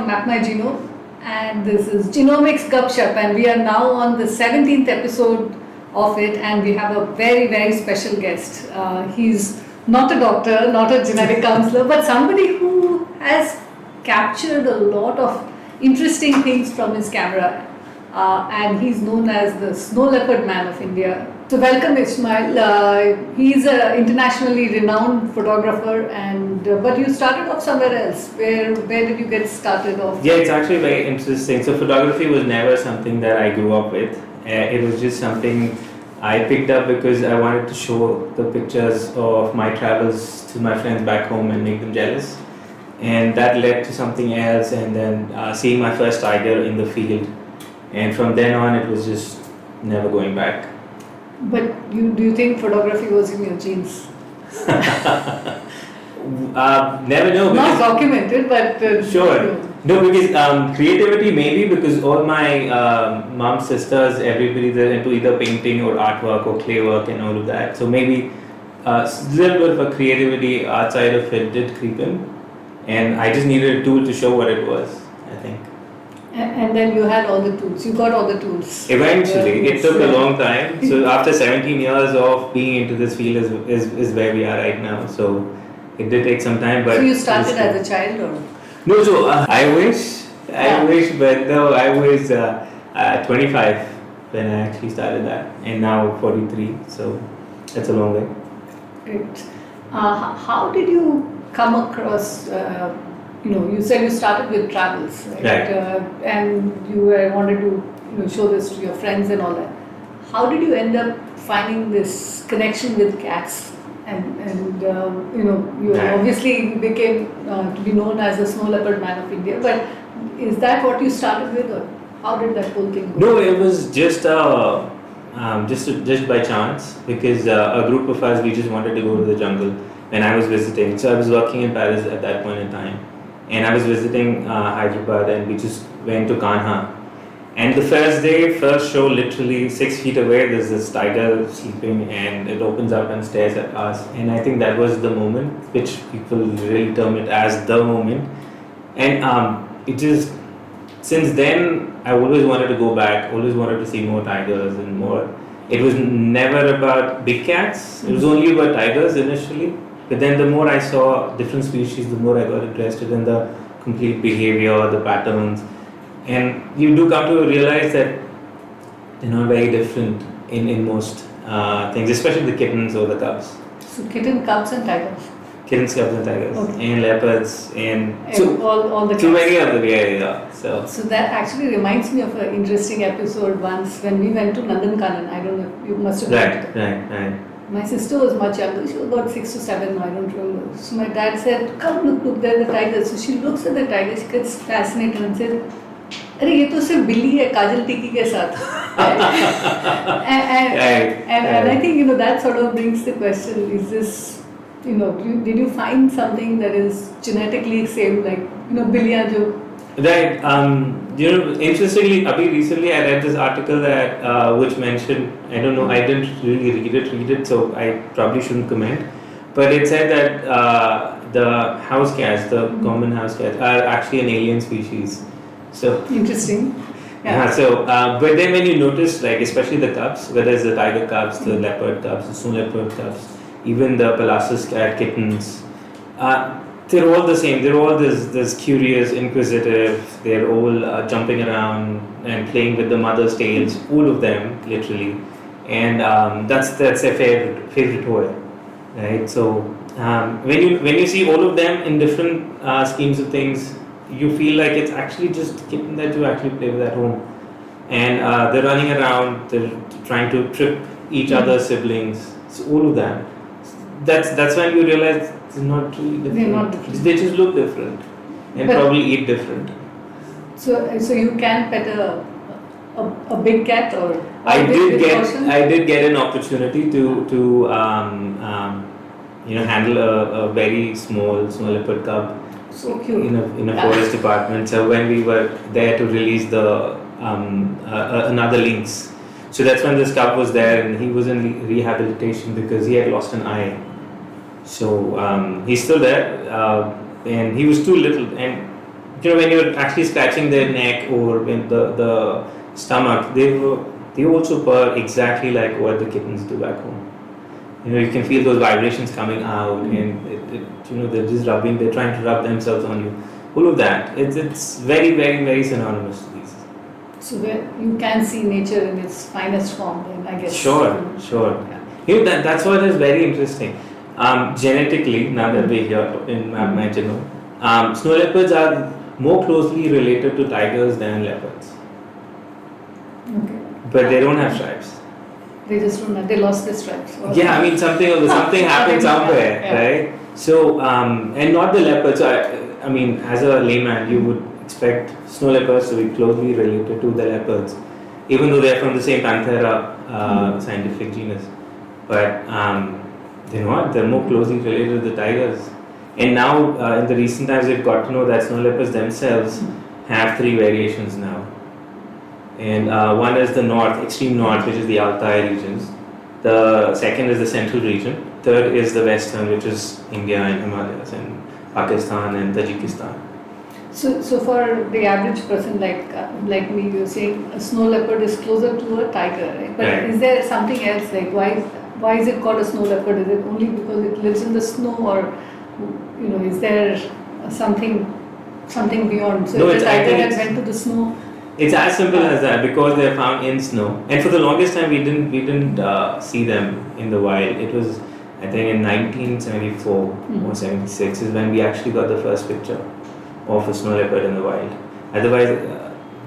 Mapmygenome, and this is Genomics Gupshup, and we are now on the 17th episode of it, and we have a very, very special guest. He's not a doctor, not a genetic counselor, but somebody who has captured a lot of interesting things from his camera, and he's known as the snowleopardman of India. So welcome Ismail. He's an internationally renowned photographer, and but you started off somewhere else. Where did you get started off? Yeah, it's actually very interesting. So photography was never something that I grew up with. It was just something I picked up because I wanted to show the pictures of my travels to my friends back home and make them jealous. And that led to something else, and then seeing my first tiger in the field. And from then on, it was just never going back. But do you think photography was in your genes? Never know. Not documented, but sure. No, because creativity maybe, because all my mom's sisters, everybody, they're into either painting or artwork or clay work and all of that. So maybe a little bit of a creativity outside of it did creep in, and I just needed a tool to show what it was, I think. And then you had all the tools. You got all the tools. Eventually, it took a long time. So after 17 years of being into this field is where we are right now. So it did take some time. But so you started as a child, or? No, so I wish, but no, I was 25 when I actually started that, and now 43. So that's a long way. Great. How did you come across? You said you started with travels, right? And you wanted to show this to your friends and all that. How did you end up finding this connection with cats? And you obviously became to be known as the snowleopardman of India. But is that what you started with, or how did that whole thing go? No, it was just by chance, because a group of us, we just wanted to go to the jungle when I was visiting. So I was working in Paris at that point in time. And I was visiting Hyderabad, and we just went to Kanha. And the first show, literally 6 feet away, there's this tiger sleeping, and it opens up and stares at us. And I think that was the moment, which people really term it as the moment. And since then, I always wanted to go back, always wanted to see more tigers and more. It was never about big cats, it was only about tigers initially. But then the more I saw different species, the more I got interested in the complete behavior, the patterns. And you do come to realize that they're not very different in most things, especially the kittens or the cubs. So kitten, cubs and tigers? Kittens, cubs and tigers. Okay. And leopards and all the cats. Too many of them, yeah. So that actually reminds me of an interesting episode once when we went to Nandankanan. I don't know, you must have Right. My sister was much younger, she was about 6 to 7, I don't remember. So my dad said, come look, there are the tigers. So she looks at the tiger, she gets fascinated and said, "Arey, ye to sirf billi hai Kajal Tiki ke saath." and I think that sort of brings the question: is this, did you find something that is genetically same, like billiyan jo? Right. Interestingly, recently I read this article that which mentioned, I don't know, I didn't really read it, so I probably shouldn't comment. But it said that the house cats, the common house cats, are actually an alien species. So interesting. Yeah. But then when you notice, like especially the cubs, whether it's the tiger cubs, the leopard cubs, the snow leopard cubs, even the Pelassus cat kittens. They're all the same. They're all this curious, inquisitive. They're all jumping around and playing with the mother's tails. All of them, literally, and that's their favorite toy, right? So when you see all of them in different schemes of things, you feel like it's actually just a kitten that you actually play with at home, and they're running around. They're trying to trip each other's siblings. So all of them. That's when you realize. They're not really different. They're not different. They just look different and probably eat different. So you can pet a big cat, or I did get an opportunity to handle a very small snow leopard cub. So cute. in a forest department. So when we were there to release the another lynx, so that's when this cub was there, and he was in rehabilitation because he had lost an eye. So he's still there, and he was too little, and when you're actually scratching their neck or when the stomach, they also purr exactly like what the kittens do back home. You can feel those vibrations coming out, and they're just rubbing. They're trying to rub themselves on you. All of that. It's very, very, very synonymous to these. So where you can see nature in its finest form, then I guess. Sure. Yeah. That's what is very interesting. Genetically, now that we're here in Mapmygenome, snow leopards are more closely related to tigers than leopards. Okay. But they don't have stripes. They just don't have, they lost their stripes. Yeah, I mean something happened somewhere, yeah. right? So, and not the leopards. I mean, as a layman, you would expect snow leopards to be closely related to the leopards, even though they're from the same Panthera scientific genus. But they're not. They're more closely related to the tigers. And now, in the recent times, we've got to know that snow leopards themselves have 3 variations now. And one is the north, extreme north, which is the Altai regions. The second is the central region. Third is the western, which is India and Himalayas and Pakistan and Tajikistan. So for the average person like me, you're saying a snow leopard is closer to a tiger, right? But Right. is there something else? Like why is it called a snow leopard? Is it only because it lives in the snow, or is there something beyond? So No, if the I tiger think had it's- went to the snow. It's as simple as that, because they're found in snow. And for the longest time, we didn't see them in the wild. It was, I think, in 1974 or 76 is when we actually got the first picture of a snow leopard in the wild. Otherwise,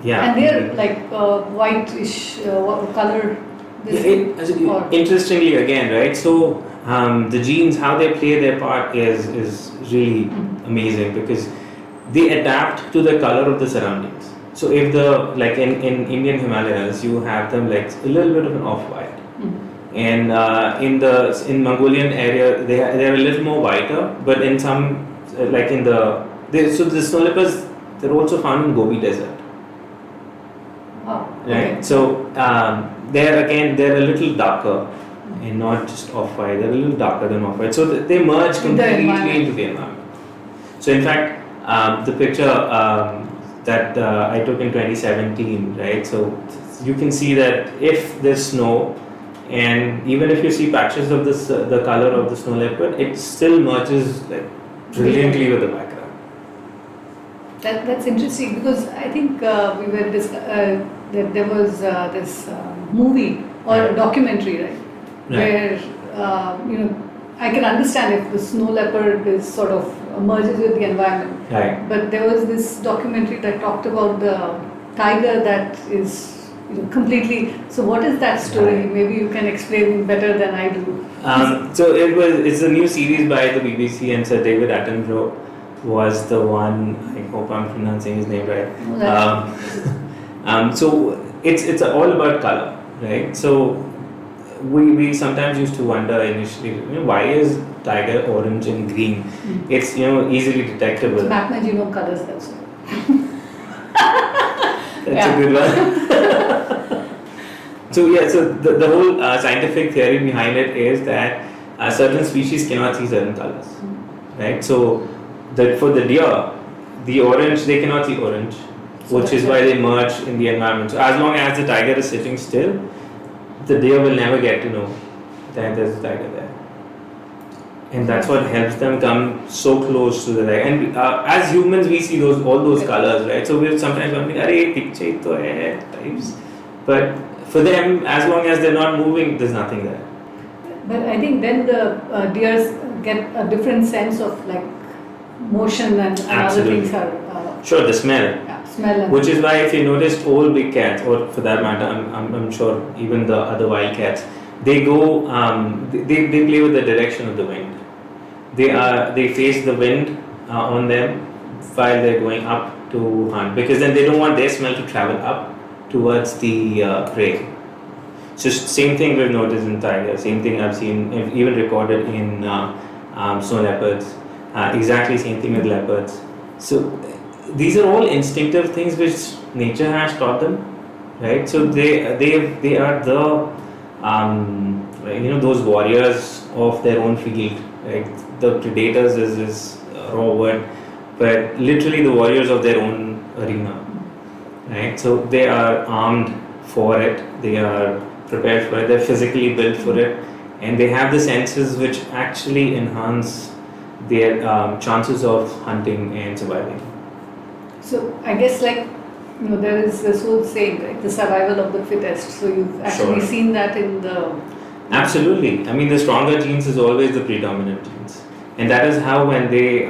yeah. And they're like whitish color. Interestingly, again, right? So the genes, how they play their part is really amazing, because they adapt to the color of the surroundings. So if like in Indian Himalayas, you have them like a little bit of an off-white, and in Mongolian area they're a little more whiter, but in some like so the snow leopards, they're also found in Gobi Desert. Wow. Right. Okay. So they're a little darker and not just off-white. They're a little darker than off-white. So they merge completely into the environment. So in fact, the picture that I took in 2017, right? So you can see that if there's snow, and even if you see patches of the color of the snow leopard, it still merges like brilliantly with the background. That's interesting, because I think we were that there was this movie or a documentary, right? Where I can understand if the snow leopard is sort of merges with the environment. Right. But there was this documentary that talked about the tiger that is completely. So what is that story? Right. Maybe you can explain better than I do. So it's a new series by the BBC, and Sir David Attenborough was the one. I hope I'm pronouncing his name right. So it's all about color, right? So we sometimes used to wonder initially, why is tiger orange and green? It's easily detectable. It's Mapmygenome colors, that's it. That's a good one. So the whole scientific theory behind it is that certain species cannot see certain colors, right? So for the deer, the orange, they cannot see orange, which is why they merge in the environment. So as long as the tiger is sitting still, the deer will never get to know that there's a tiger there. And that's what helps them come so close to the tiger. And as humans, we see all those colors, right? So we're sometimes wondering, "Arey, picture to hai," types. But for them, as long as they're not moving, there's nothing there. But I think then the deers get a different sense of like motion and other things are. Sure, the smell. Yeah, smell. And Which is why if you noticed all big cats, or for that matter, I'm sure even the other wild cats, they go, they play with the direction of the wind. They face the wind on them while they're going up to hunt, because then they don't want their smell to travel up towards the prey. So same thing we've noticed in tiger, same thing I've seen, even recorded in snow leopards, exactly same thing with leopards. So these are all instinctive things which nature has taught them, right? So they are the those warriors of their own field, right? The predators is raw word, but literally the warriors of their own arena, right? So they are armed for it, they are prepared for it, they're physically built for it, and they have the senses which actually enhance their chances of hunting and surviving. So I guess there is this whole saying, right, the survival of the fittest. So you've actually Sure. seen that in the... Absolutely. I mean, the stronger genes is always the predominant genes, and that is how when they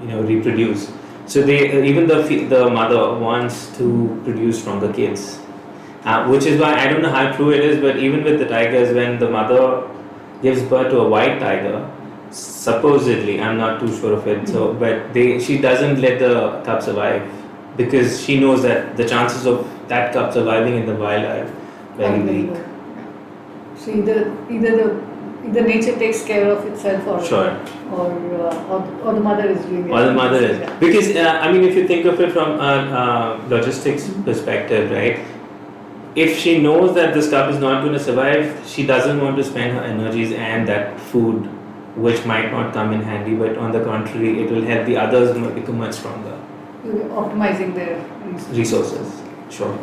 reproduce. So they even the mother wants to produce stronger kids, which is why I don't know how true it is, but even with the tigers, when the mother gives birth to a white tiger, supposedly, I'm not too sure of it. So, but she doesn't let the cub survive because she knows that the chances of that cub surviving in the wild are very weak. So either nature takes care of itself, or Sure. or the mother is doing it. Or the mother is, because if you think of it from a logistics perspective, right? If she knows that this cub is not going to survive, she doesn't want to spend her energies and that food, which might not come in handy, but on the contrary, it will help the others become much stronger. Optimizing their Resources. Sure.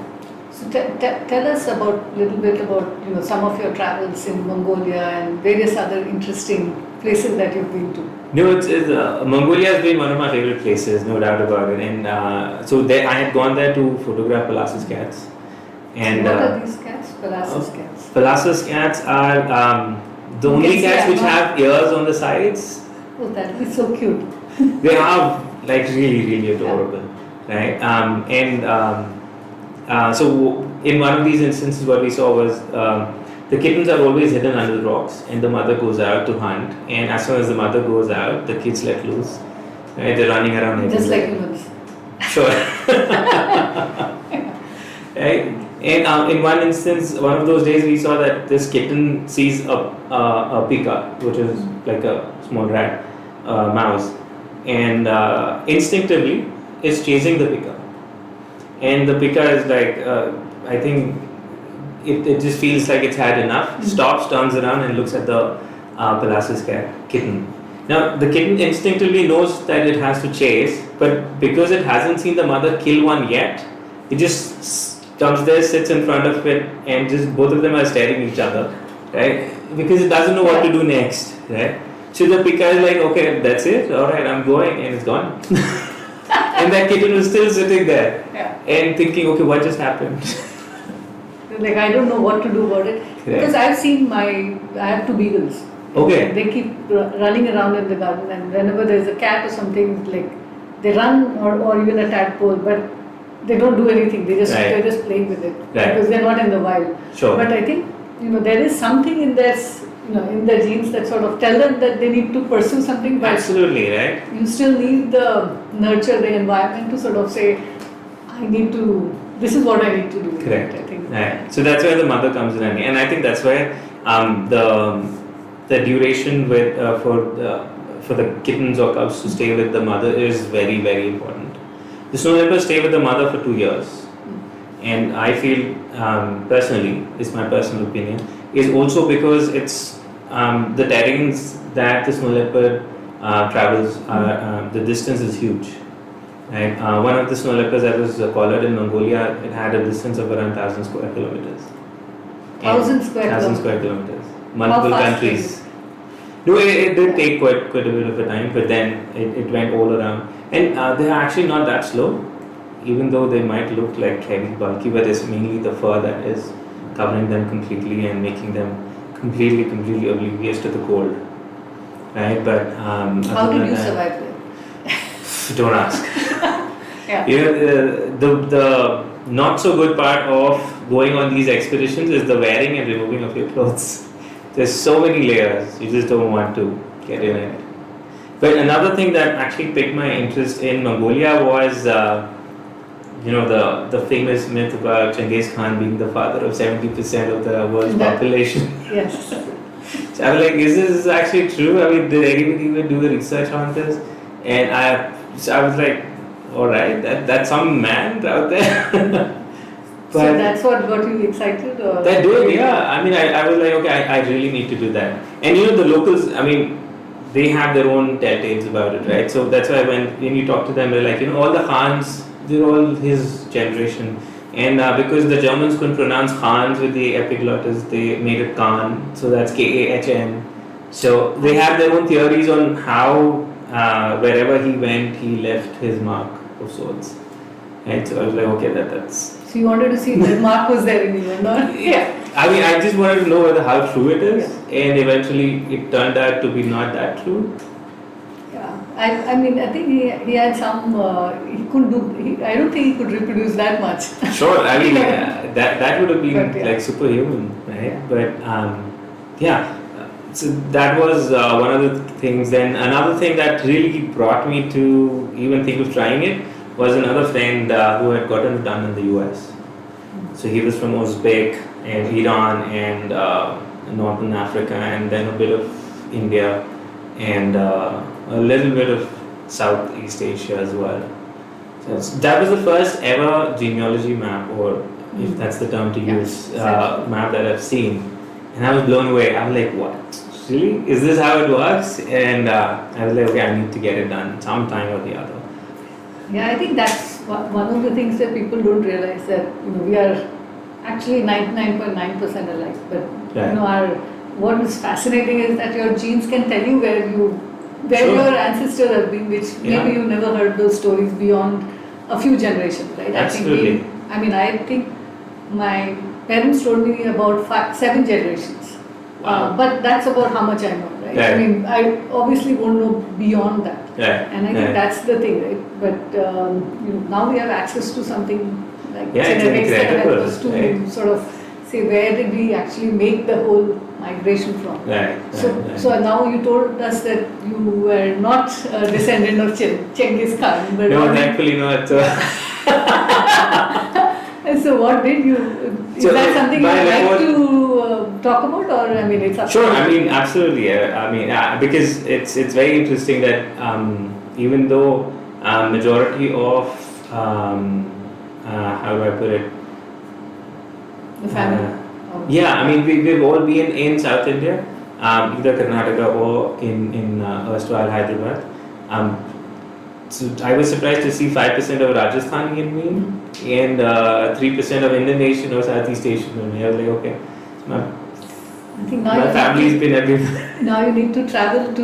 So tell us a little bit about some of your travels in Mongolia and various other interesting places that you've been to. No, it's Mongolia has been one of my favorite places, no doubt about it. And so I had gone there to photograph Pelas's cats. And what are these cats? Pelas's cats. Pelas's cats are the only cats which have ears on the sides. Oh, that is so cute. They are really, really adorable, right? So in one of these instances, what we saw was the kittens are always hidden under the rocks, and the mother goes out to hunt. And as soon as the mother goes out, the kids let loose. Right? They're running around everywhere. Just like humans. Sure. Right? And in one instance, one of those days, we saw that this kitten sees a pika, which is like a small rat, mouse, and instinctively is chasing the pika. And the pika is like, I think it just feels like it's had enough, stops, turns around, and looks at the Pelas's kitten. Now, the kitten instinctively knows that it has to chase, but because it hasn't seen the mother kill one yet, it just comes there, sits in front of it, and just both of them are staring at each other, right? Because it doesn't know what to do next, right? So the pika is like, okay, that's it, alright, I'm going, and it's gone. And that kitten was still sitting there and thinking, okay, what just happened? Like, I don't know what to do about it. Because I've seen I have 2 beagles. Okay. They keep running around in the garden, and whenever there's a cat or something, like they run, or even a tadpole, but they don't do anything. They're just playing with it because they're not in the wild. Sure. But I think there is something in their genes that sort of tell them that they need to pursue something. But absolutely, right. You still need the nurture, the environment to sort of say, this is what I need to do. Correct. I think. Right. So that's where the mother comes in, and I think that's where the duration for the kittens or cubs to stay with the mother is very, very important. The snow leopards stay with the mother for 2 years, and I feel personally, is my personal opinion, is also because it's the terrains that the snow leopard travels. The distance is huge. Right? One of the snow leopards that was collared in Mongolia, it had a distance of around 1,000 square kilometers. 1,000 square 1,000 square kilometers. Multiple countries. No, it did take quite a bit of a time, but then it went all around. And they are actually not that slow, even though they might look like heavy, bulky, but it's mainly the fur that is covering them completely and making them completely oblivious to the cold. Right? But how did you survive there? Don't ask. Yeah. The not so good part of going on these expeditions is the wearing and removing of your clothes. There's so many layers, you just don't want to get in it. But another thing that actually piqued my interest in Mongolia was, the famous myth about Genghis Khan being the father of 70% of the world's population. Yes. So I was like, is this actually true? I mean, did anybody even do the research on this? And I was like, all right, that's some man out there. So that's what got you excited? Or that did, yeah. I mean, I was like, okay, I really need to do that. And the locals, I mean, they have their own telltales about it, right? So that's why when you talk to them, they're like, all the Khans, they're all his generation. And because the Germans couldn't pronounce Khans with the epiglottis, they made it Khan, so that's Kahn. So they have their own theories on how wherever he went, he left his mark of sorts. Right? So I was like, okay, that's. So you wanted to see if that mark was there in you, not? Yeah. I mean, I just wanted to know how true it is, and eventually it turned out to be not that true. Yeah, I mean, I think he had some, he couldn't do, I don't think he could reproduce that much. Sure, I mean, that would have been like superhuman, right? Yeah. But so that was one of the things. Then another thing that really brought me to even think of trying it was another friend who had gotten it done in the US. So he was from Uzbek and Iran and Northern Africa, and then a bit of India and a little bit of Southeast Asia as well. So that was the first ever genealogy map, or if that's the term to use, map that I've seen. And I was blown away. I was like, what? Really? Is this how it works? And I was like, okay, I need to get it done sometime or the other. Yeah, I think that's one of the things that people don't realize, that we are actually 99.9% alike. But what is fascinating is that your genes can tell you where your ancestors have been, which maybe you never heard those stories beyond a few generations, right? Absolutely. I think my parents told me about 7 generations. Wow. But that's about how much I know, right? Yeah. I mean, I obviously won't know beyond that. Yeah. And I think that's the thing, right? But now we have access to something like genetics that helps us to sort of say where did we actually make the whole migration from. Right. So now you told us that you were not a descendant of Genghis Khan. But no, thankfully not. So what did you? Is that something you would like to talk about, or I mean, it's up Sure. I mean, absolutely. I mean, because it's very interesting that even though majority of how do I put it? The family. I mean, we've all been in South India, either Karnataka or in erstwhile Hyderabad. So I was surprised to see 5% of Rajasthani in me and 3% of Indonesian or Southeast Asian in me. I was like, okay, I think now my family's been everywhere. Now you need to travel to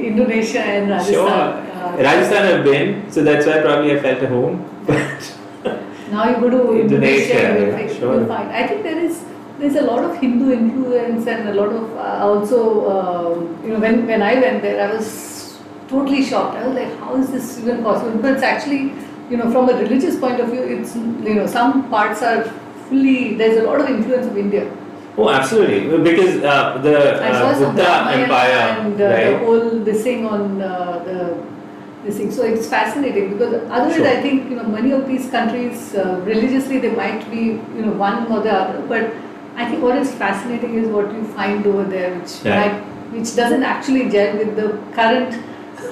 Indonesia and Rajasthan. Sure. Rajasthan I've been, so that's why probably I felt at home. But now you go to Indonesia, sure. you'll find. I think there's a lot of Hindu influence and a lot of also when I went there, I was totally shocked. I was like, how is this even possible? But it's actually, from a religious point of view, it's some parts are fully, there's a lot of influence of India. Oh, absolutely. Because the Gupta Empire and the whole this thing on this thing. So it's fascinating because otherwise I think many of these countries religiously they might be one or the other, but I think what is fascinating is what you find over there, which doesn't actually gel with the current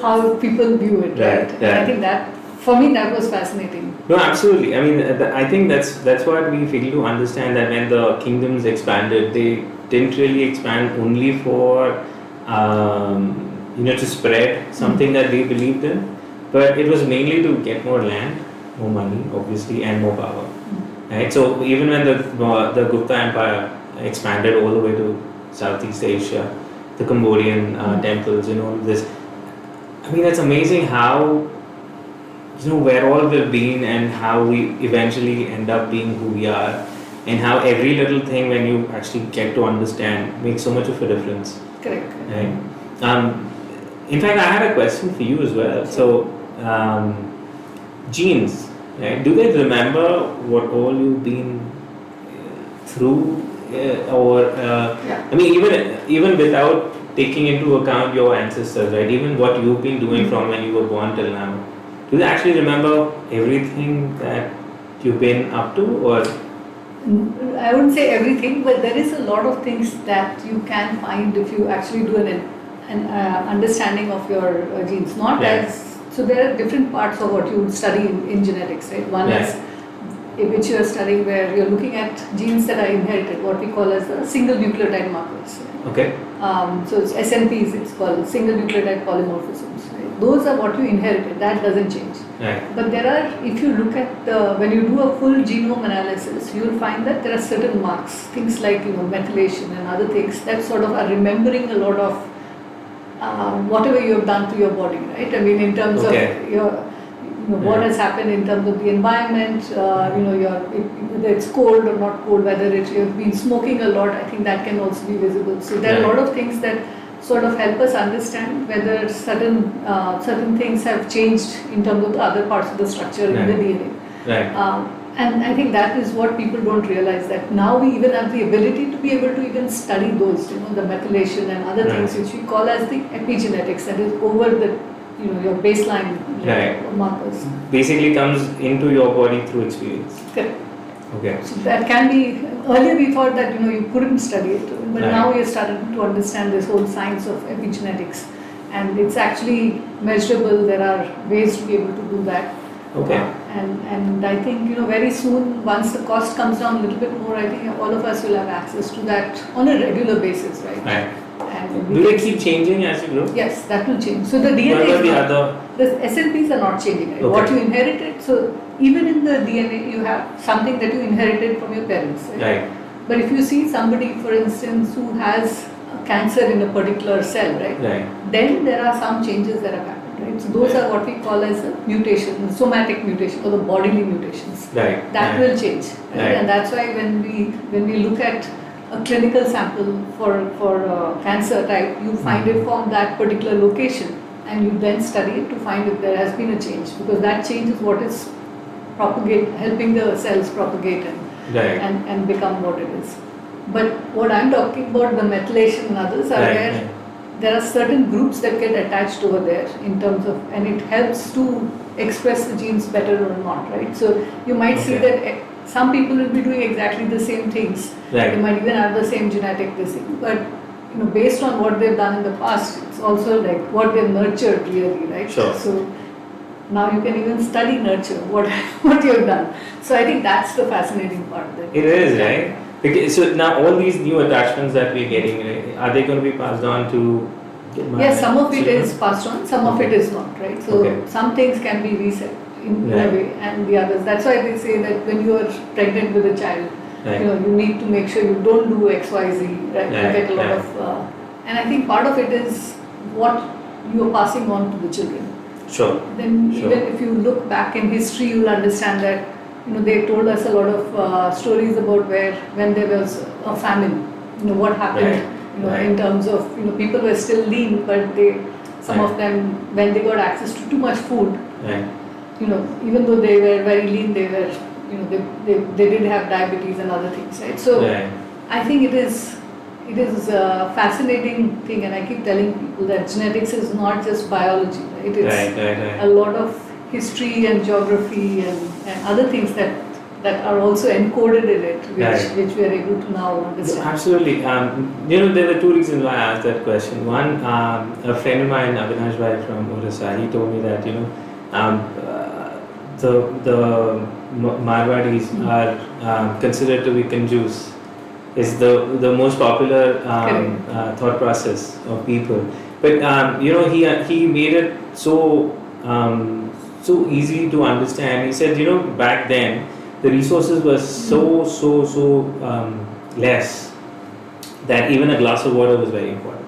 how people view it, right? And I think that for me that was fascinating. No, absolutely. I mean, I think that's what we fail to understand, that when the kingdoms expanded, they didn't really expand only for to spread something that they believed in, but it was mainly to get more land, more money, obviously, and more power. Right. So even when the Gupta Empire expanded all the way to Southeast Asia, the Cambodian temples, this. I mean, it's amazing how, where all we've been and how we eventually end up being who we are, and how every little thing, when you actually get to understand, makes so much of a difference. Correct. Right. In fact, I had a question for you as well. So, genes, right? Do they remember what all you've been through, I mean, even without taking into account your ancestors, right? Even what you've been doing from when you were born till now. Do they actually remember everything that you've been up to, or? I wouldn't say everything, but there is a lot of things that you can find if you actually do an understanding of your genes. So there are different parts of what you study in genetics, right? One is which you are studying, where you're looking at genes that are inherited, what we call as the single nucleotide markers. Okay. So it's SNPs, it's called single nucleotide polymorphisms. Right? Those are what you inherited. That doesn't change. Right. But there are, if you look at when you do a full genome analysis, you will find that there are certain marks, things like methylation and other things that sort of are remembering a lot of whatever you have done to your body, right? I mean, in terms of your what has happened in terms of the environment, whether it's cold or not cold, whether you've been smoking a lot, I think that can also be visible. So there are a lot of things that sort of help us understand whether certain things have changed in terms of the other parts of the structure in the DNA. Right. And I think that is what people don't realize, that now we even have the ability to be able to even study those, the methylation and other things which we call as the epigenetics, that is over the your baseline markers. Basically comes into your body through experience. Correct. Okay. So that can be, earlier we thought that you couldn't study it, but now we are starting to understand this whole science of epigenetics, and it's actually measurable. There are ways to be able to do that. Okay. And I think very soon, once the cost comes down a little bit more, I think all of us will have access to that on a regular basis, right? Right. And do they keep changing as you grow? Yes, that will change. So the DNA the SNPs are not changing, right? What you inherited, so even in the DNA you have something that you inherited from your parents, right? But if you see somebody, for instance, who has cancer in a particular cell, right? Then there are some changes that have happened, right? So those are what we call as a mutation, the somatic mutation or the bodily mutations. That will change, right? And that's why when we look at a clinical sample for cancer type, you find it from that particular location, and you then study it to find if there has been a change, because that change is what is helping the cells propagate and become what it is. But what I'm talking about, the methylation and others, are where there are certain groups that get attached over there in terms of, and it helps to express the genes better or not, right? So you might see that some people will be doing exactly the same things. They might even have the same genetic disease, but based on what they've done in the past, it's also like what they've nurtured really, right? So now you can even study nurture, what you've done. So I think that's the fascinating part. It is, right? Okay, so now all these new attachments that we're getting, are they going to be passed on to yes, some of it is passed on, some of it is not, right? So some things can be reset in a way, and the others. That's why they say that when you are pregnant with a child, you need to make sure you don't do X, Y, Z, right? You get a lot of, and I think part of it is what you are passing on to the children. Then even if you look back in history, you will understand that they told us a lot of stories about when there was a famine, what happened, in terms of people were still lean, but some of them, when they got access to too much food, even though they were very lean, they were they did have diabetes and other things, right? So I think it is a fascinating thing, and I keep telling people that genetics is not just biology, right? It's a lot of history and geography and other things that are also encoded in it, which we are able to now understand. Absolutely. There were two reasons why I asked that question. One, a friend of mine, Avinash Bhai from Orissa, he told me that the Marwadis are considered to be Kanjus. Is the most popular thought process of people. But he made it so easy to understand. He said, back then the resources were so less that even a glass of water was very important.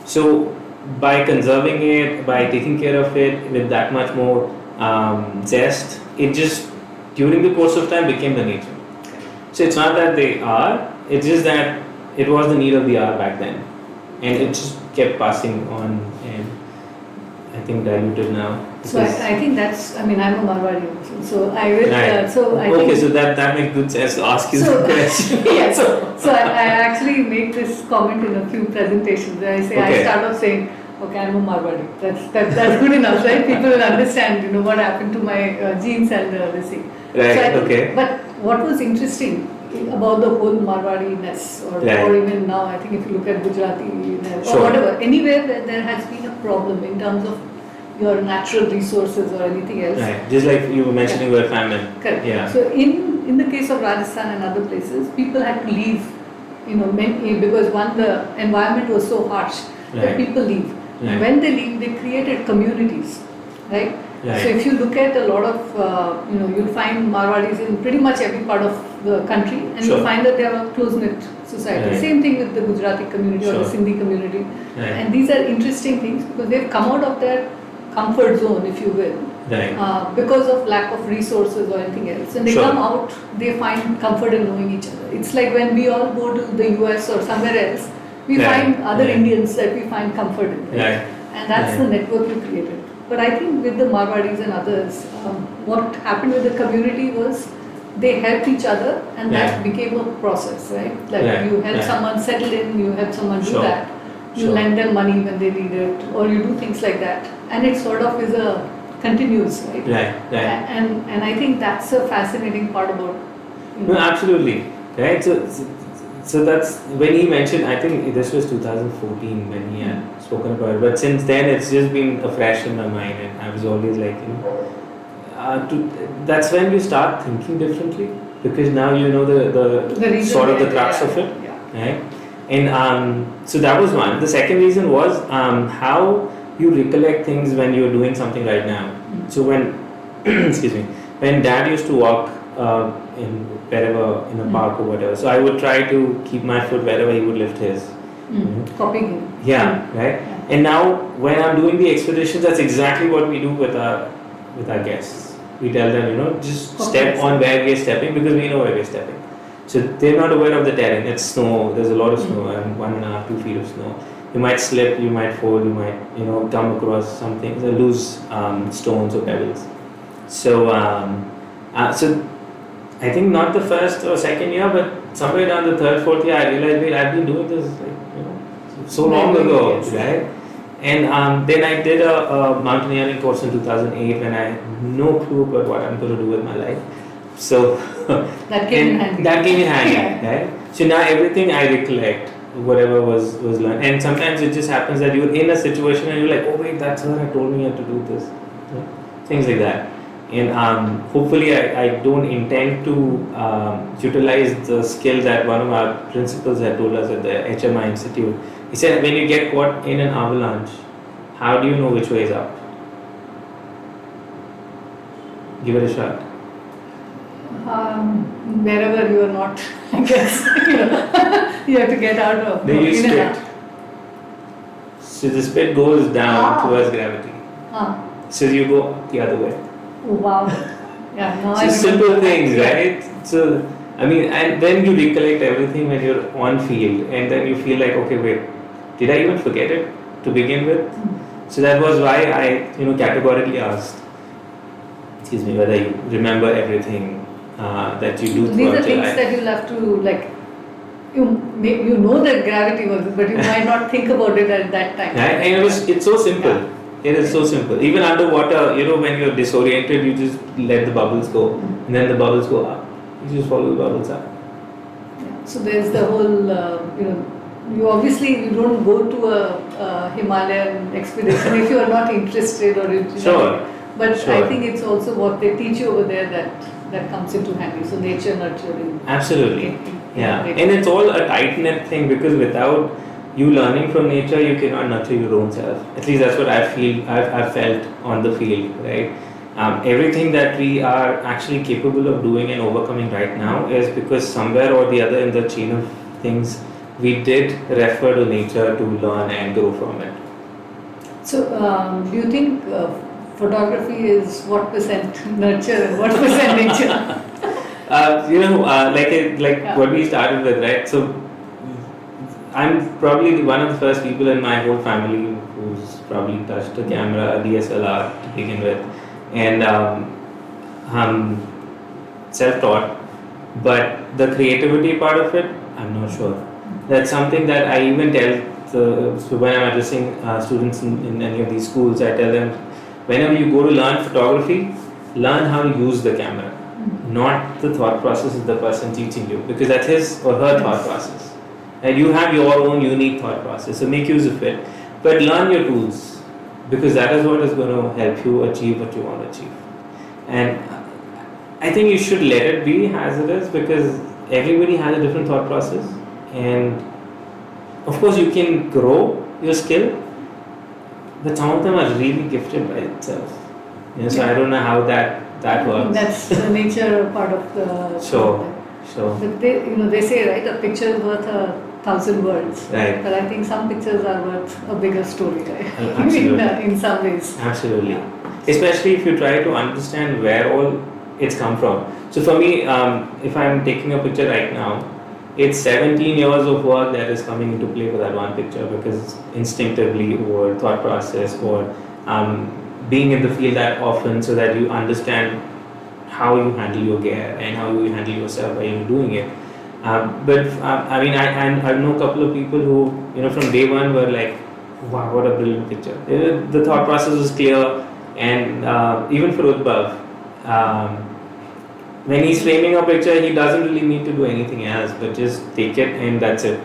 So by conserving it, by taking care of it with that much more zest, it just during the course of time became the nature. So it's not that they are, it's just that it was the need of the hour back then, and it just kept passing on, and I think diluted now. So I think that's, I'm a Marwadi also, so I will, so that makes good sense to ask you the question. Yeah, so I actually make this comment in a few presentations where I say, I start off saying, okay, I'm a Marwadi. That's good enough, right? People will understand, what happened to my genes and this thing. Right, But what was interesting about the whole Marwadi-ness, or even now, I think if you look at Gujarati or whatever, anywhere where there has been a problem in terms of your natural resources or anything else. Right. Just like you were mentioning about famine. Correct. Yeah. So in the case of Rajasthan and other places, people had to leave, because the environment was so harsh that Right. people leave. Right. When they leave, they created communities, right? Right. So if you look at a lot of, you'll find Marwadis in pretty much every part of the country, and Sure. you'll find that they are a close-knit society. Right. Same thing with the Gujarati community or the Sure. Sindhi community. Right. And these are interesting things because they've come out of their comfort zone, if you will, Right. because of lack of resources or anything else. And they Sure. come out, they find comfort in knowing each other. It's like when we all go to the US or somewhere else, we Right. find other Right. Indians that we find comfort in. Right. And that's Right. the network we created. But I think with the Marwadis and others, what happened with the community was they helped each other, and that Right. became a process, right? Like Right. you help Right. someone settle in, you help someone do Sure. that, you Sure. lend them money when they need it, or you do things like that, and it sort of is a continuous, right? Right. Right. And I think that's a fascinating part about. No, absolutely. Right. So that's when he mentioned. I think this was 2014 when he had spoken about it. But since then, it's just been afresh in my mind, and I was always like, that's when you start thinking differently, because now you know the reason sort of the behind crux it, of it, yeah. right? And so that was one. The second reason was how you recollect things when you're doing something right now. So when excuse me, when Dad used to walk in wherever in a park or whatever, so I would try to keep my foot wherever he would lift his. Copying him. Yeah, right. Yeah. And now when I'm doing the expeditions, that's exactly what we do with our guests. We tell them, just Copy step yourself. on where we're stepping, because we know where we're stepping. So they're not aware of the terrain. It's snow. There's a lot of snow, and 1.5 to 2 feet of snow. You might slip, you might fall, you might come across something, loose stones or pebbles. So so I think not the first or second year, but somewhere down the third, fourth year, I realized, wait, I've been doing this so long ago, Yes. right? And then I did a mountaineering course in 2008 when I had no clue about what I'm going to do with my life. So That came in handy. That came in handy, Yeah. right? So now everything I recollect, whatever was learned, and sometimes it just happens that you're in a situation and you're like, oh wait, that's her, I told me I had to do this, things like that. And hopefully I don't intend to utilize the skill that one of our principals had told us at the HMI Institute. He said, when you get caught in an avalanche, how do you know which way is up? Give it a shot. Wherever you are not, I guess, you have to get out of. Then you in and spit. out. So the spit goes down towards gravity. Ah. So you go the other way. Oh, wow. Yeah, no, I So simple remember. things, Yeah. right? So I mean, and then you recollect everything when you're on field, and then you feel like, okay, wait, did I even forget it to begin with? So that was why I, categorically asked, whether you remember everything that you do These are throughout your things life. that you'll have to you know that gravity works, but you might not think about it at that time. Right? And it's so simple. Yeah. It is so simple. Even underwater, when you're disoriented, you just let the bubbles go, and then the bubbles go up. You just follow the bubbles up. Yeah. So there's the whole, you obviously don't go to a Himalayan expedition if you are not interested or Sure. But Sure. I think it's also what they teach you over there that comes into handy. So nature nurturing. Absolutely. Yeah. And it's all a tight knit thing, because without you learning from nature, you cannot nurture your own self. At least that's what I've felt on the field, right? Everything that we are actually capable of doing and overcoming right now is because somewhere or the other in the chain of things, we did refer to nature to learn and grow from it. So do you think photography is what percent nurture and what percent nature? Like what we started with, right? So I'm probably one of the first people in my whole family who's probably touched a camera, a DSLR to begin with, and I'm self-taught. But the creativity part of it, I'm not sure. That's something that I even tell. So when I'm addressing students in any of these schools, I tell them, whenever you go to learn photography, learn how to use the camera, not the thought process of the person teaching you, because that's his or her thought process. And you have your own unique thought process, so make use of it. But learn your tools. because that is what is going to help you achieve what you want to achieve. And I think you should let it be as it is, because everybody has a different thought process, and of course you can grow your skill, but some of them are really gifted by itself. So I don't know how that works. That's the nature part of the. Sure. But they say, right, a picture is worth 1,000 words. Right. But I think some pictures are worth a bigger story, right? Absolutely. in some ways. Absolutely. Especially if you try to understand where all it's come from. So for me, if I'm taking a picture right now, it's 17 years of work that is coming into play for that one picture, because instinctively, or thought process, or being in the field that often, so that you understand how you handle your gear and how you handle yourself while you're doing it. But I mean, I know a couple of people who, from day one were like, wow, what a brilliant picture. The thought process was clear, and even for Udbhav, when he's framing a picture, he doesn't really need to do anything else, but just take it and that's it.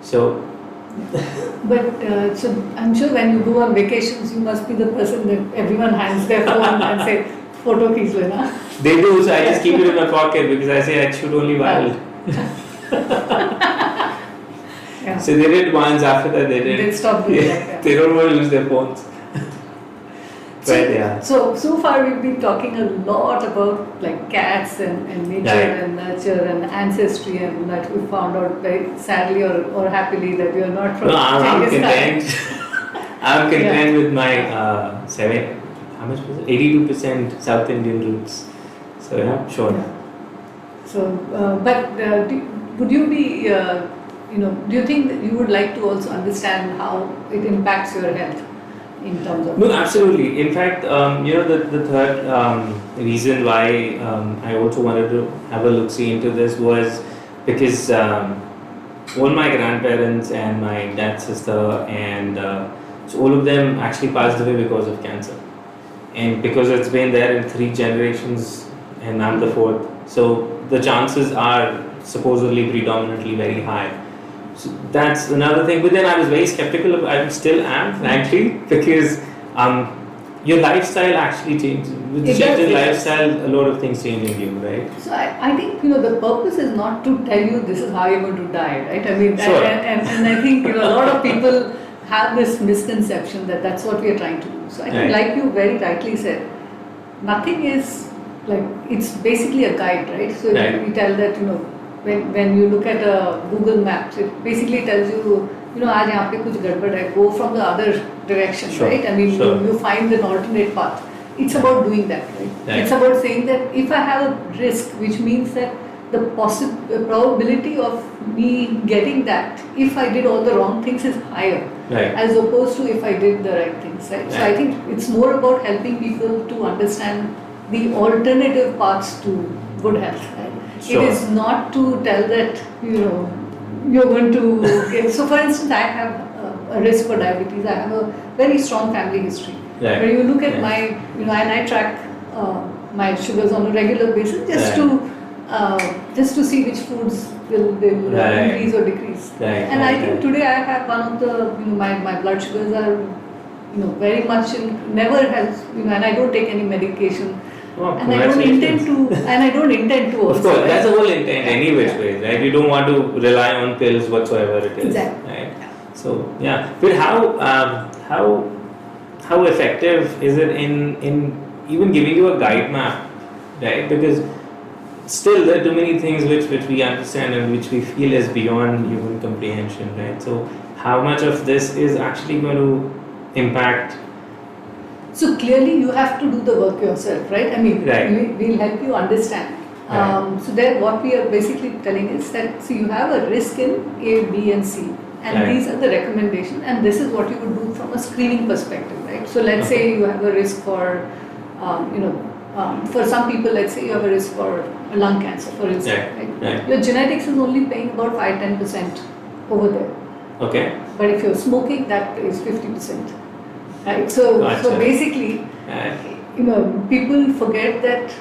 So. But so I'm sure when you go on vacations, you must be the person that everyone hands their phone and say, photo please, Lena. They do, so I just keep it in my pocket, because I say I shoot only wild. Yeah. So they did once, after that they did. They stopped doing that. They don't want to use their phones. But yeah. So far we've been talking a lot about like cats and nature and nurture and ancestry, and that we found out very sadly or happily that you're not from I'm Genghis content. I'm content with my 82% South Indian roots. So yeah, sure. Yeah. So, would you be, do you think that you would like to also understand how it impacts your health in terms of? No, absolutely. In fact, the third reason why I also wanted to have a look-see into this was because all my grandparents and my dad's sister and so all of them actually passed away because of cancer. And because it's been there in 3 generations and I'm the 4th, so the chances are supposedly predominantly very high. So that's another thing. But then I was very skeptical of, I still am, frankly, because your lifestyle actually changes. With the change in lifestyle, a lot of things change in you, right? So I think, the purpose is not to tell you this is how you're going to die, right? I mean, sure. and I think, a lot of people have this misconception that that's what we are trying to do. So I think, like you very rightly said, nothing is like, it's basically a guide, right? So we tell that, when you look at a Google Maps, it basically tells you, आज यहाँ पे कुछ गड़बड़ है, go from the other direction, right? I mean, you find an alternate path. It's about doing that, right? It's about saying that if I have a risk, which means that the probability of me getting that, if I did all the wrong things, is higher, as opposed to if I did the right things, right? So I think it's more about helping people to understand the alternative paths to good health, right? It is not to tell that, you're going to get. So for instance, I have a risk for diabetes. I have a very strong family history. When you look at my, and I track my sugars on a regular basis just to see which foods will increase or decrease. And I think today I have one of the, my blood sugars are, very much never has, and I don't take any medication. Oh, and I don't intend to also. Of course, that's the whole intent any which way, right? You don't want to rely on pills whatsoever it is. Exactly. Right? So but how effective is it in even giving you a guide map, right? Because still there are too many things which we understand and which we feel is beyond human comprehension, right? So how much of this is actually going to impact? So clearly you have to do the work yourself, right? I mean, we'll help you understand. So there what we are basically telling is that, so you have a risk in A, B and C, and these are the recommendations, and this is what you would do from a screening perspective, right? So let's say you have a risk for, for some people, let's say you have a risk for lung cancer, for instance, right? Your genetics is only playing about 5-10% over there. Okay. But if you're smoking, that is 50%. Right, so basically, people forget that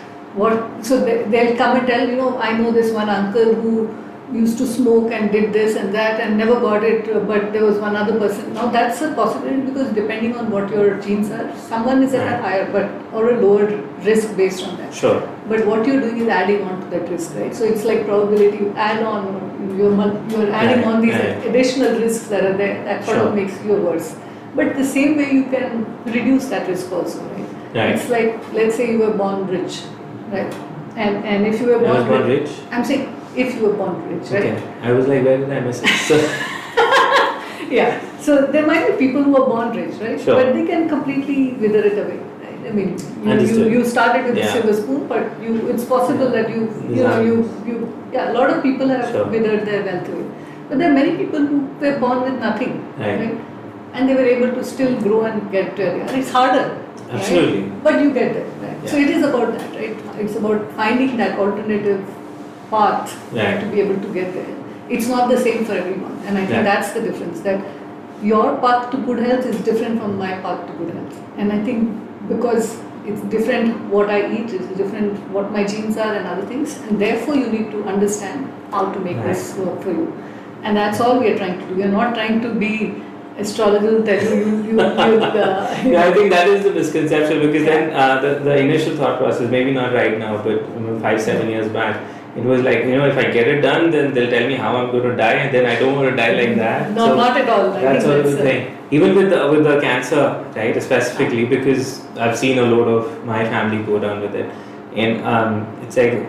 so they'll come and tell, I know this one uncle who used to smoke and did this and that and never got it, but there was one other person. Now that's a possibility because depending on what your genes are, someone is at a higher or a lower risk based on that. Sure. But what you're doing is adding on to that risk, right? So it's like probability, you add on, you're adding on these additional risks that are there, that sort of makes you worse. But the same way you can reduce that risk also, right? It's like, let's say you were born rich, right? And if you were born rich? I'm saying, if you were born rich, right? Okay. I was like, where did I miss it? So yeah. So there might be people who are born rich, right? Sure. But they can completely wither it away, right? I mean, you started with a silver spoon, but it's possible that a lot of people have withered their wealth away. But there are many people who were born with nothing, right? And they were able to still grow and get there. And it's harder. Absolutely. Right? But you get there, right? Yeah. So it is about that, right? It's about finding that alternative path to be able to get there. It's not the same for everyone, and I think that's the difference, that your path to good health is different from my path to good health. And I think because it's different what I eat, it's different what my genes are and other things, and therefore you need to understand how to make this work for you. And that's all we are trying to do. We are not trying to be astrologer will tell you. I think that is the misconception, because then the initial thought process, maybe not right now, but 5-7 years back, it was like, if I get it done, then they'll tell me how I'm going to die, and then I don't want to die like that. No, so not at all. That's all the thing. Even with the cancer, right, specifically, because I've seen a lot of my family go down with it, and it's like,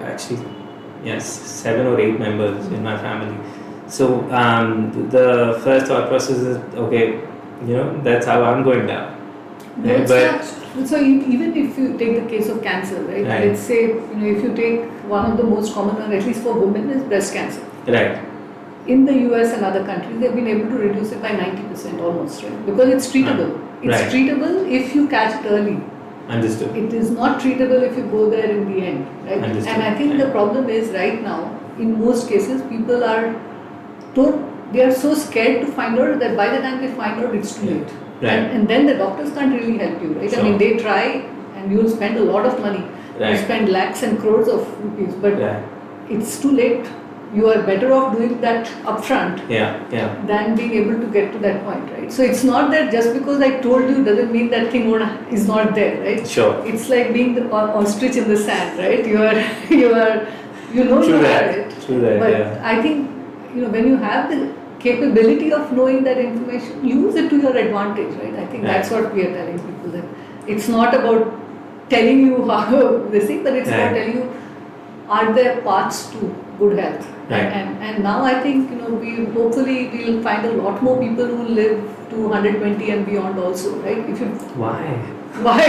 actually, 7 or 8 members in my family. So the first thought process is, okay, that's how I'm going down. So even if you take the case of cancer, right? Let's say, if you take one of the most common, or at least for women, is breast cancer. Right. In the US and other countries, they've been able to reduce it by 90% almost, right? Because it's treatable. It's treatable if you catch it early. Understood. It is not treatable if you go there in the end, right? Understood. And I think the problem is right now, in most cases, people they are so scared to find out that by the time they find out, it's too late. Right. And then the doctors can't really help you, right? Sure. I mean, they try and you'll spend a lot of money. Right. You spend lakhs and crores of rupees, but it's too late. You are better off doing that upfront than being able to get to that point, right? So it's not that just because I told you doesn't mean that thing is not there, right? Sure. It's like being the ostrich in the sand, right? You have it. True that, but I think, when you have the capability of knowing that information, use it to your advantage, right? I think that's what we are telling people, that it's not about telling you how this thing, but it's about telling you, are there paths to good health? Right. And now I think, hopefully we'll find a lot more people who live to 120 and beyond also, right? Why?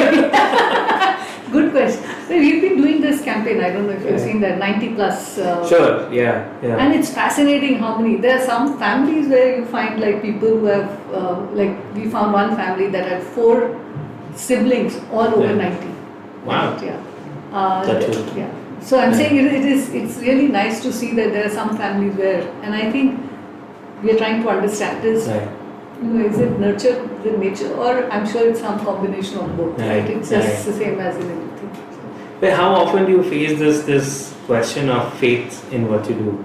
Good question. So we've been doing this campaign, I don't know if you've seen that, 90 plus. Sure, yeah. And it's fascinating how many. There are some families where you find like people who have, we found one family that had 4 siblings, all over 90. Wow. Right? Yeah. So I'm saying it's really nice to see that there are some families where, and I think we are trying to understand this. Is it nurture, is it nature, or I'm sure it's some combination of both, right? It's just the same as in anything. But how often do you face this question of faith in what you do?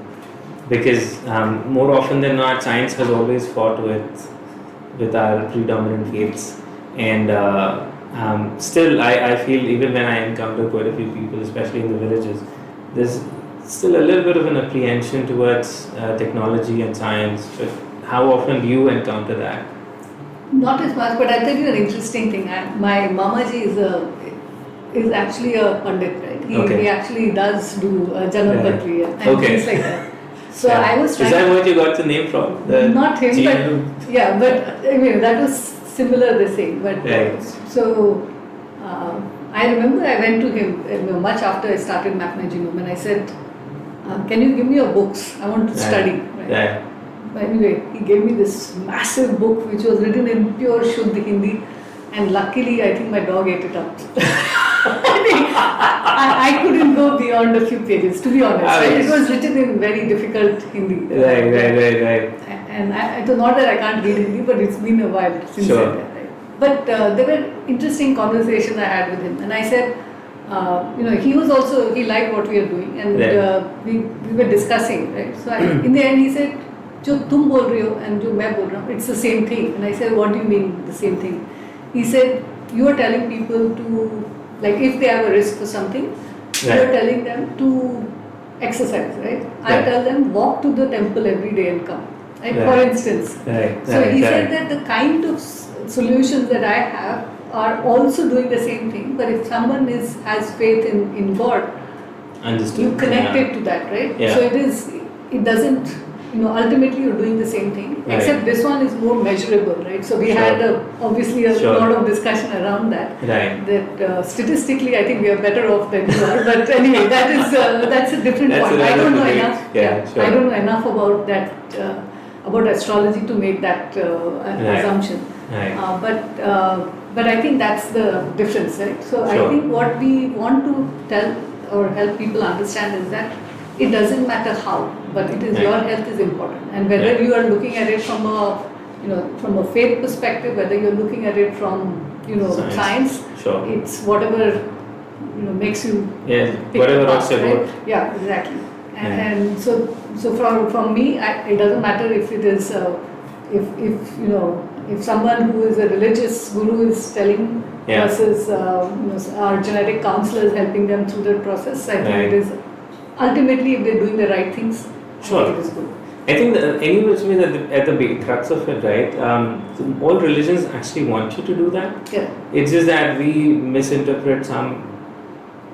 Because more often than not, science has always fought with our predominant faiths, and still I feel, even when I encounter quite a few people, especially in the villages, there's still a little bit of an apprehension towards technology and science. But how often do you encounter that? Not as much, but I'll tell you an interesting thing. My Mamaji is actually a Pandit, right? He actually does do Janampatri and things like that. So I was trying. Is that what you got the name from? Not him, but I mean, that was similar, the same. But so I remember I went to him much after I started Mapmygenome, and I said, "Can you give me your books? I want to study." Right? But anyway, he gave me this massive book which was written in pure Shuddh Hindi, and luckily I think my dog ate it up. I couldn't go beyond a few pages, to be honest. Right? It was written in very difficult Hindi. Right. And it's not that I can't read Hindi, but it's been a while since I did that. Right? But there were interesting conversations I had with him, and I said, he was also, he liked what we are doing, and we were discussing, right? So in the end he said, जो तुम बोल रहे हो and जो मैं बोल रहा हूँ, it's the same thing. And I said, what do you mean the same thing? He said, you are telling people to, like if they have a risk for something, you are telling them to exercise, right? I tell them walk to the temple every day and come, right? For instance. So he said that the kind of solutions that I have are also doing the same thing, but if someone has faith in God, you connect it to that, right? So it doesn't, ultimately you're doing the same thing, except this one is more measurable, right? So we had obviously a lot of discussion around that. That statistically, I think we are better off than you are. But anyway, that's a different point. I don't know enough. I don't know enough about that about astrology to make that assumption. But I think that's the difference, right? So I think what we want to tell or help people understand is that it doesn't matter how, but it is your health is important, and whether you are looking at it from a faith perspective, whether you're looking at it from science, it's whatever makes you whatever rocks your boat. Yeah, exactly. And so from me, it doesn't matter if it is if someone who is a religious guru is telling versus our genetic counselors helping them through that process. I think it is ultimately, if they're doing the right things, I think it is good. I think at the big crux of it, right? All religions actually want you to do that. It's just that we misinterpret some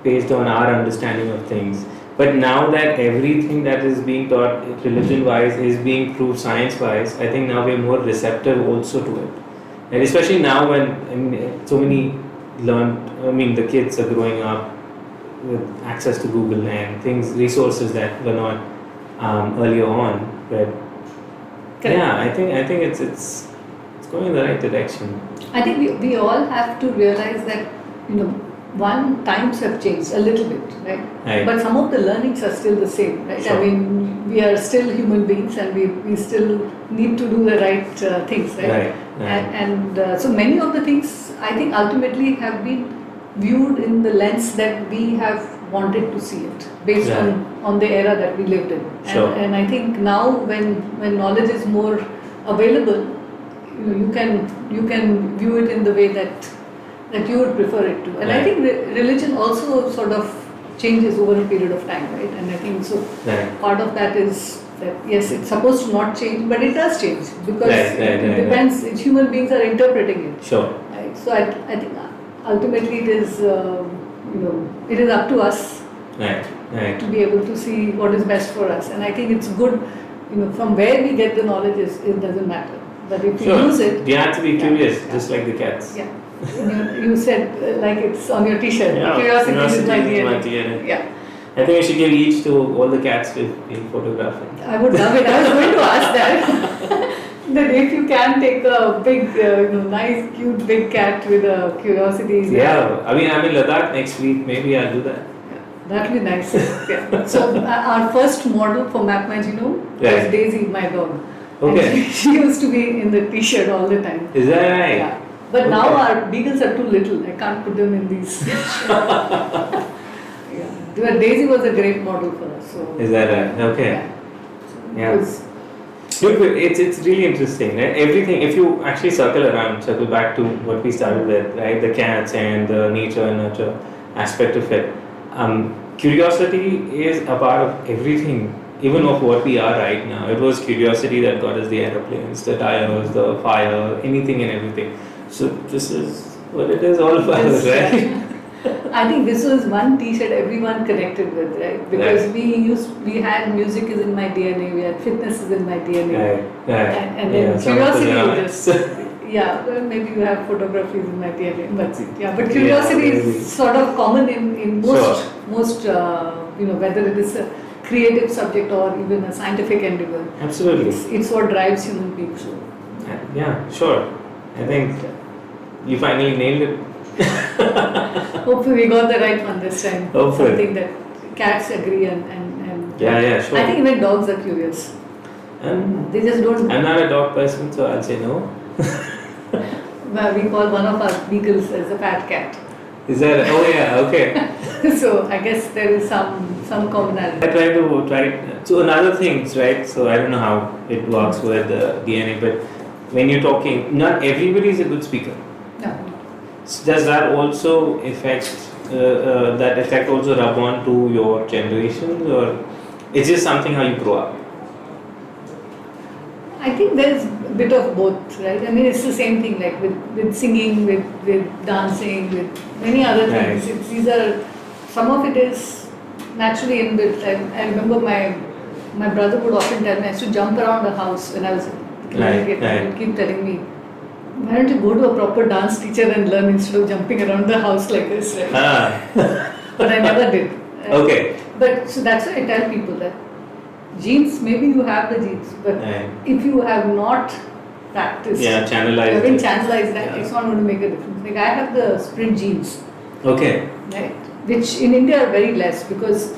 based on our understanding of things. But now that everything that is being taught religion-wise is being proved science-wise, I think now we're more receptive also to it. And especially now when so many the kids are growing up with access to Google and resources that were not earlier on. But I think it's going in the right direction. I think we all have to realize that times have changed a little bit, right? But some of the learnings are still the same, right? I mean, we are still human beings, and we still need to do the right things, right? And so many of the things I think ultimately have been viewed in the lens that we have wanted to see it, based on the era that we lived in. And I think now when knowledge is more available, you can view it in the way that you would prefer it to. And I think religion also sort of changes over a period of time, right? And I think so part of that is that yes, it's supposed to not change, but it does change because it depends. Human beings are interpreting it. Right? So I think ultimately it is it is up to us to be able to see what is best for us. And I think it's good, from where we get the knowledge it doesn't matter. But if you use it, you have to be curious, just like the cats. You said like it's on your t-shirt. Curiosity is my DNA. I think I should give each to all the cats in photographing. I would love it. I was going to ask that. That if you can take a big, nice, cute, big cat with a curiosity. I mean, I'm in Ladakh next week. Maybe I'll do that. That would be nice. So our first model for Mapmygenome was Daisy, my dog. Okay. And she used to be in the t-shirt all the time. Is that right? Yeah. But now our beagles are too little. I can't put them in these. Daisy was a great model for us. So, is that right? Okay. It's really interesting, right? Everything, if you actually circle back to what we started with, right? The cats and the nature and nurture aspect of it. Curiosity is a part of everything, even of what we are right now. It was curiosity that got us the aeroplanes, the tires, the fire, anything and everything. So this is what it is all about, right? I think this was one t-shirt everyone connected with, right? Because we had music is in my DNA, we had fitness is in my DNA. And then curiosity just, well, maybe you have photography in my DNA, that's it. But curiosity is sort of common in most whether it is a creative subject or even a scientific endeavor. Absolutely. It's what drives human beings. I think you finally nailed it. Hopefully we got the right one this time. Hopefully. Something that cats agree and sure. I think even dogs are curious. They just don't. I'm not a dog person, so I'll say no. Well, we call one of our beagles as a fat cat. Is that? Oh yeah, okay. So I guess there is some commonality. I try. So another things, right? So I don't know how it works with DNA, but when you're talking, not everybody is a good speaker. No. Does that also that effect also rub on to your generations, or it's just something how you grow up? I think there's a bit of both, right? I mean, it's the same thing, like with singing, with dancing, with many other things. Right. These are, some of it is naturally inbuilt. I remember my brother would often tell me I used to jump around the house when I was a kid. He would keep telling me, why don't you go to a proper dance teacher and learn instead of jumping around the house like this, right? But I never did. Okay. But so that's why I tell people that genes, maybe you have the genes, but if you have not practiced, channelized that, it's not going to make a difference. Like I have the sprint genes, okay, right, which in India are very less because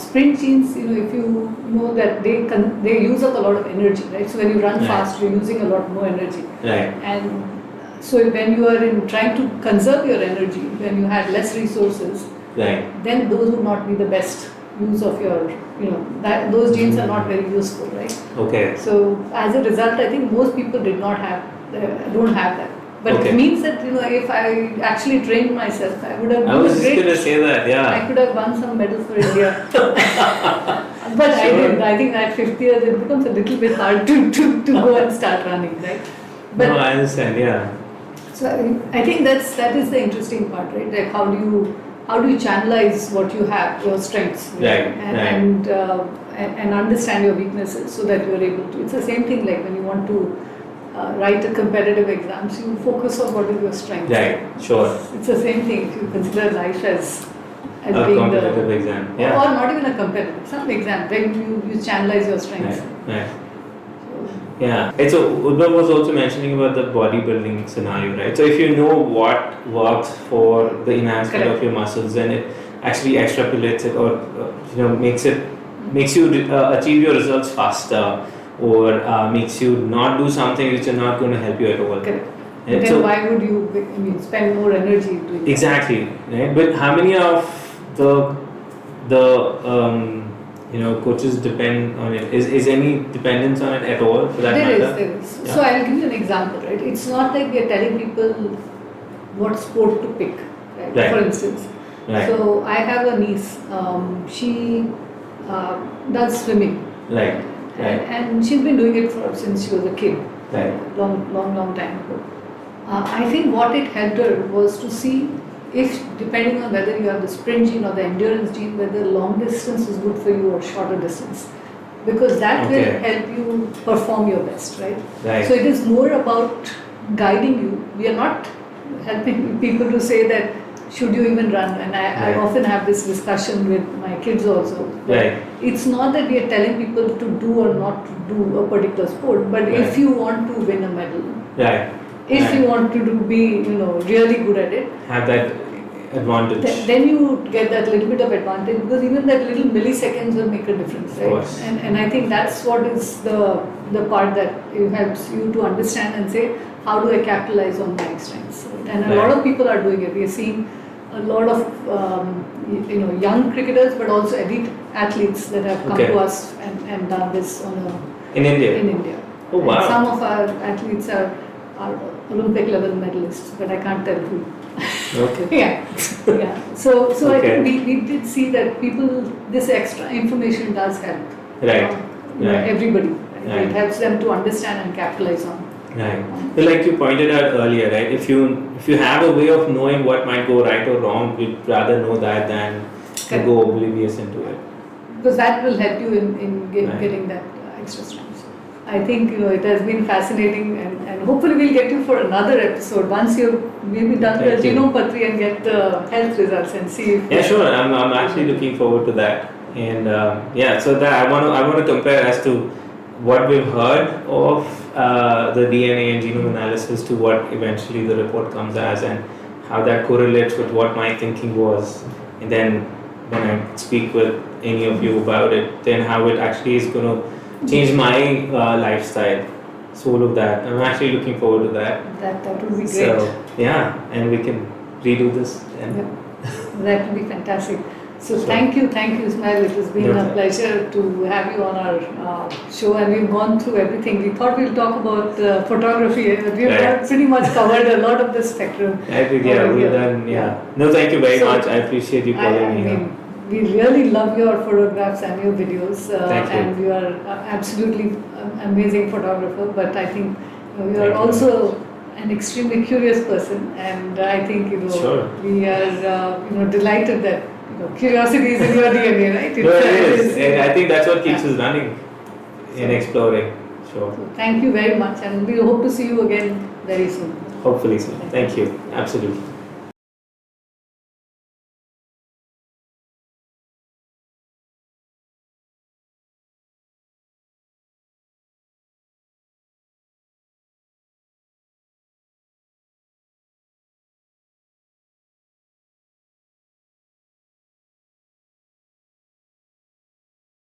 sprint genes, if you know that they use up a lot of energy, right? So when you run fast, you're using a lot more energy, right? And so when you are trying to conserve your energy, when you had less resources, right, then those would not be the best use of your, those genes are not very useful, right? Okay. So as a result, I think most people don't have that. But Okay. it means that, if I actually trained myself, I would have been I was just great. going to say that, yeah. I could have won some medals for India. But I didn't. I think at 50 years it becomes a little bit hard to go and start running, right? But no, I understand, yeah. so I think that is the interesting part, right? Like how do you channelize what you have, your strengths, right? And understand your weaknesses so that you're able to. It's the same thing like when you want to write a competitive exams, you focus on what is your strength. Right, sure. It's the same thing. If you consider life as A being competitive exam, yeah. Or not even a competitive, some exam, when you channelize your strengths. Right. Yeah. And so Udbhav was also mentioning about the bodybuilding scenario, right? So if you know what works for the enhancement Correct. of your muscles, then it actually extrapolates it, or makes you achieve your results faster, or makes you not do something which are not going to help you at all. Correct. And Then so, why would you spend more energy doing that? exactly, right? But how many of the coaches depend on it? Is any dependence on it at all for that matter? There is. Yeah. So I'll give you an example, right? It's not like we are telling people what sport to pick, right? For instance. Right. So I have a niece, she does swimming. Right. And she's been doing it since she was a kid. Right. Long time ago. I think what it helped her was to see if, depending on whether you have the sprint gene or the endurance gene, whether long distance is good for you or shorter distance. Because that will help you perform your best, right? So it is more about guiding you. We are not helping people to say that should you even run, and I often have this discussion with my kids also. Right. It's not that we are telling people to do or not to do a particular sport, but if you want to win a medal, if you want to be really good at it, have that advantage. Then you get that little bit of advantage, because even that little milliseconds will make a difference, right? Of course. And I think that's what is the part that helps you to understand and say, how do I capitalize on my strengths? Right? And a lot of people are doing it. We are seeing a lot of young cricketers, but also elite athletes that have come to us and done this in India. Oh wow! And some of our athletes are Olympic level medalists, but I can't tell who. Okay. Yeah. So I think we did see that this extra information does help. Right. Everybody. Right? It helps them to understand and capitalize on. Right. So like you pointed out earlier, right? If you have a way of knowing what might go right or wrong, you'd rather know that than to go oblivious into it. Because that will help you in getting that extra strength. I think it has been fascinating, and hopefully we'll get you for another episode once you've maybe done the Genomepatri and get the health results and see if. Yeah, sure. I'm actually looking forward to that, and so that I want to compare as to what we've heard of the DNA and genome analysis to what eventually the report comes as, and how that correlates with what my thinking was, and then when I speak with any of you about it, then how it actually is going to change my lifestyle. So all of that, I'm actually looking forward to that. That would be great. So and we can redo this. That would be fantastic. So Sure. thank you, Ismail. It has been No, a thank- pleasure to have you on our show, and we've gone through everything. We thought we'll talk about photography, but we've Right. pretty much covered a lot of the spectrum. I think, yeah, over we've here. done, yeah. No, thank you very So, much. I appreciate you I calling me. mean, we really love your photographs and your videos, Thank you. and you are absolutely amazing photographer. But I think you Thank are you. also an extremely curious person, and I think Sure. we are delighted that curiosity is in your DNA, right? No, it is. And I think that's what keeps us running in exploring. Sure. So thank you very much, and we hope to see you again very soon. Hopefully so. Thank you. Absolutely.